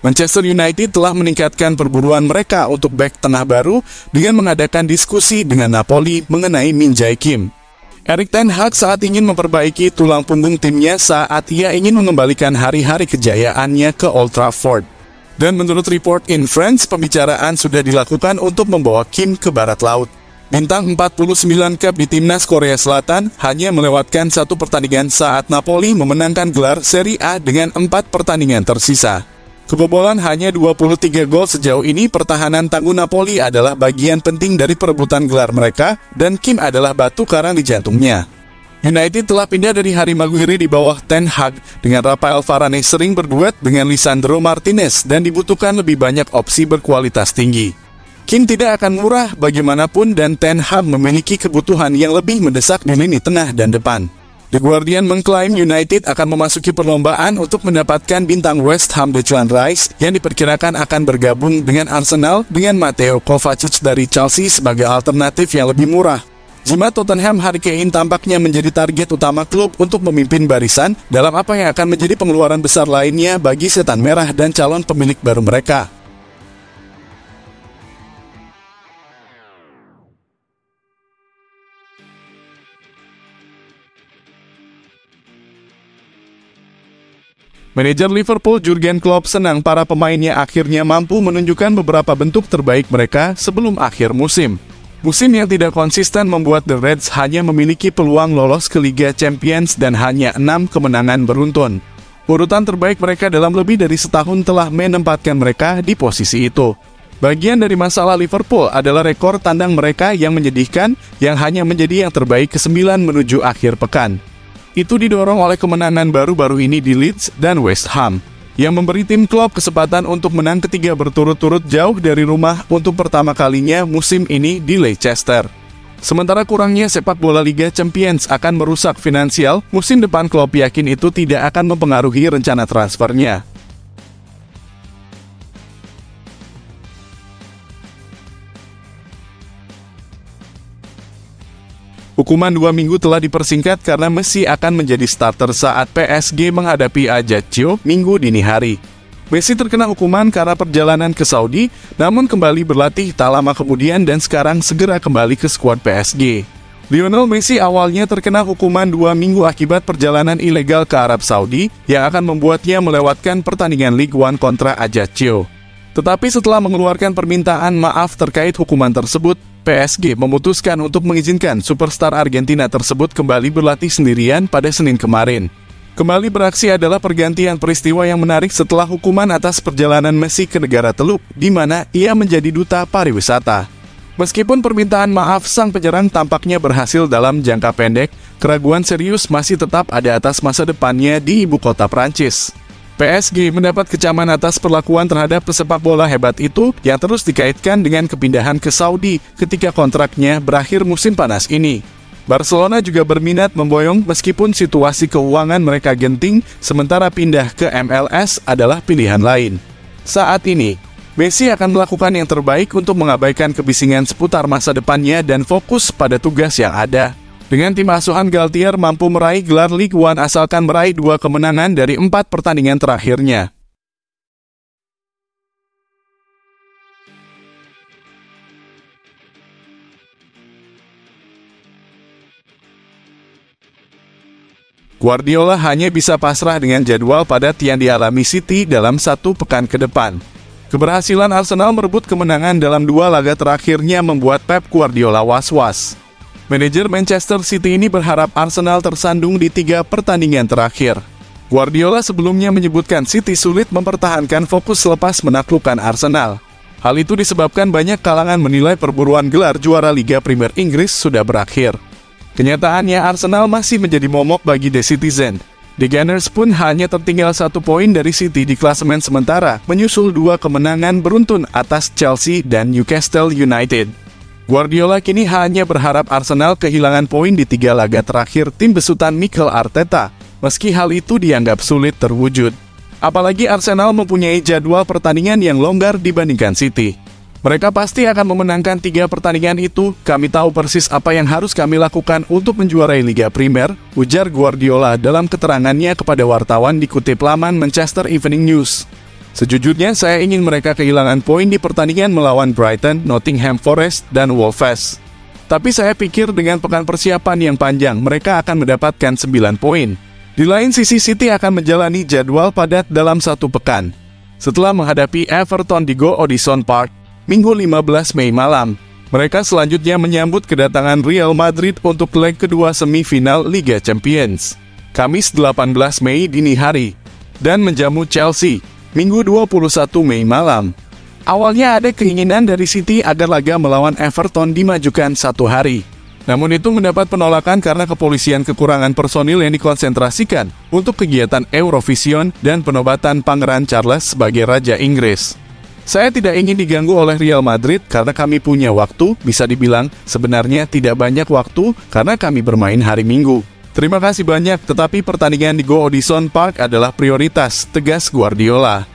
Manchester United telah meningkatkan perburuan mereka untuk bek tengah baru dengan mengadakan diskusi dengan Napoli mengenai Min Jae Kim. Erik ten Hag saat ingin memperbaiki tulang punggung timnya saat ia ingin mengembalikan hari-hari kejayaannya ke Old Trafford. Dan menurut Report in France, pembicaraan sudah dilakukan untuk membawa Kim ke barat laut. Bintang 49 Cup di timnas Korea Selatan hanya melewatkan satu pertandingan saat Napoli memenangkan gelar Serie A dengan 4 pertandingan tersisa. Kebobolan hanya 23 gol sejauh ini. Pertahanan tangguh Napoli adalah bagian penting dari perebutan gelar mereka, dan Kim adalah batu karang di jantungnya. United telah pindah dari Harry Maguire di bawah Ten Hag, dengan Rafael Varane sering berduet dengan Lisandro Martinez, dan dibutuhkan lebih banyak opsi berkualitas tinggi. Kim tidak akan murah bagaimanapun, dan Ten Hag memiliki kebutuhan yang lebih mendesak di lini tengah dan depan. The Guardian mengklaim United akan memasuki perlombaan untuk mendapatkan bintang West Ham Declan Rice yang diperkirakan akan bergabung dengan Arsenal dengan Mateo Kovacic dari Chelsea sebagai alternatif yang lebih murah. Jika Tottenham, Harry Kane tampaknya menjadi target utama klub untuk memimpin barisan dalam apa yang akan menjadi pengeluaran besar lainnya bagi Setan Merah dan calon pemilik baru mereka. Manajer Liverpool Jurgen Klopp senang para pemainnya akhirnya mampu menunjukkan beberapa bentuk terbaik mereka sebelum akhir musim. Musim yang tidak konsisten membuat The Reds hanya memiliki peluang lolos ke Liga Champions dan hanya 6 kemenangan beruntun. Urutan terbaik mereka dalam lebih dari setahun telah menempatkan mereka di posisi itu. Bagian dari masalah Liverpool adalah rekor tandang mereka yang menyedihkan, yang hanya menjadi yang terbaik ke-9 menuju akhir pekan. Itu didorong oleh kemenangan baru-baru ini di Leeds dan West Ham, yang memberi tim Klopp kesempatan untuk menang ketiga berturut-turut jauh dari rumah untuk pertama kalinya musim ini di Leicester. Sementara kurangnya sepak bola Liga Champions akan merusak finansial, musim depan Klopp yakin itu tidak akan mempengaruhi rencana transfernya. Hukuman 2 minggu telah dipersingkat karena Messi akan menjadi starter saat PSG menghadapi Ajaccio Minggu dini hari. Messi terkena hukuman karena perjalanan ke Saudi, namun kembali berlatih tak lama kemudian dan sekarang segera kembali ke skuad PSG. Lionel Messi awalnya terkena hukuman 2 minggu akibat perjalanan ilegal ke Arab Saudi yang akan membuatnya melewatkan pertandingan Ligue 1 kontra Ajaccio. Tetapi setelah mengeluarkan permintaan maaf terkait hukuman tersebut, PSG memutuskan untuk mengizinkan superstar Argentina tersebut kembali berlatih sendirian pada Senin kemarin. Kembali beraksi adalah pergantian peristiwa yang menarik setelah hukuman atas perjalanan Messi ke negara Teluk, di mana ia menjadi duta pariwisata. Meskipun permintaan maaf sang penyerang tampaknya berhasil dalam jangka pendek, keraguan serius masih tetap ada atas masa depannya di ibu kota Prancis. PSG mendapat kecaman atas perlakuan terhadap pesepak bola hebat itu yang terus dikaitkan dengan kepindahan ke Saudi ketika kontraknya berakhir musim panas ini. Barcelona juga berminat memboyong meskipun situasi keuangan mereka genting, sementara pindah ke MLS adalah pilihan lain. Saat ini, Messi akan melakukan yang terbaik untuk mengabaikan kebisingan seputar masa depannya dan fokus pada tugas yang ada. Dengan tim asuhan Galtier mampu meraih gelar Ligue 1 asalkan meraih 2 kemenangan dari 4 pertandingan terakhirnya. Guardiola hanya bisa pasrah dengan jadwal padat yang dialami City dalam 1 pekan ke depan. Keberhasilan Arsenal merebut kemenangan dalam 2 laga terakhirnya membuat Pep Guardiola was-was. Manajer Manchester City ini berharap Arsenal tersandung di 3 pertandingan terakhir. Guardiola sebelumnya menyebutkan City sulit mempertahankan fokus selepas menaklukkan Arsenal. Hal itu disebabkan banyak kalangan menilai perburuan gelar juara Liga Premier Inggris sudah berakhir. Kenyataannya Arsenal masih menjadi momok bagi The Citizen. The Gunners pun hanya tertinggal 1 poin dari City di klasemen sementara, menyusul 2 kemenangan beruntun atas Chelsea dan Newcastle United. Guardiola kini hanya berharap Arsenal kehilangan poin di 3 laga terakhir tim besutan Mikel Arteta, meski hal itu dianggap sulit terwujud. Apalagi Arsenal mempunyai jadwal pertandingan yang longgar dibandingkan City. Mereka pasti akan memenangkan 3 pertandingan itu. Kami tahu persis apa yang harus kami lakukan untuk menjuarai Liga Primer, ujar Guardiola dalam keterangannya kepada wartawan dikutip laman Manchester Evening News. Sejujurnya, saya ingin mereka kehilangan poin di pertandingan melawan Brighton, Nottingham Forest, dan Wolves. Tapi saya pikir dengan pekan persiapan yang panjang, mereka akan mendapatkan 9 poin. Di lain sisi, City akan menjalani jadwal padat dalam satu pekan. Setelah menghadapi Everton di Go Odison Park, Minggu 15 Mei malam, mereka selanjutnya menyambut kedatangan Real Madrid untuk leg kedua semifinal Liga Champions, Kamis 18 Mei dini hari, dan menjamu Chelsea, Minggu 21 Mei malam. Awalnya ada keinginan dari City agar laga melawan Everton dimajukan satu hari. Namun itu mendapat penolakan karena kepolisian kekurangan personil yang dikonsentrasikan untuk kegiatan Eurovision dan penobatan Pangeran Charles sebagai Raja Inggris. Saya tidak ingin diganggu oleh Real Madrid karena kami punya waktu, bisa dibilang sebenarnya tidak banyak waktu karena kami bermain hari Minggu. Terima kasih banyak, tetapi pertandingan di Go Odison Park adalah prioritas, tegas Guardiola.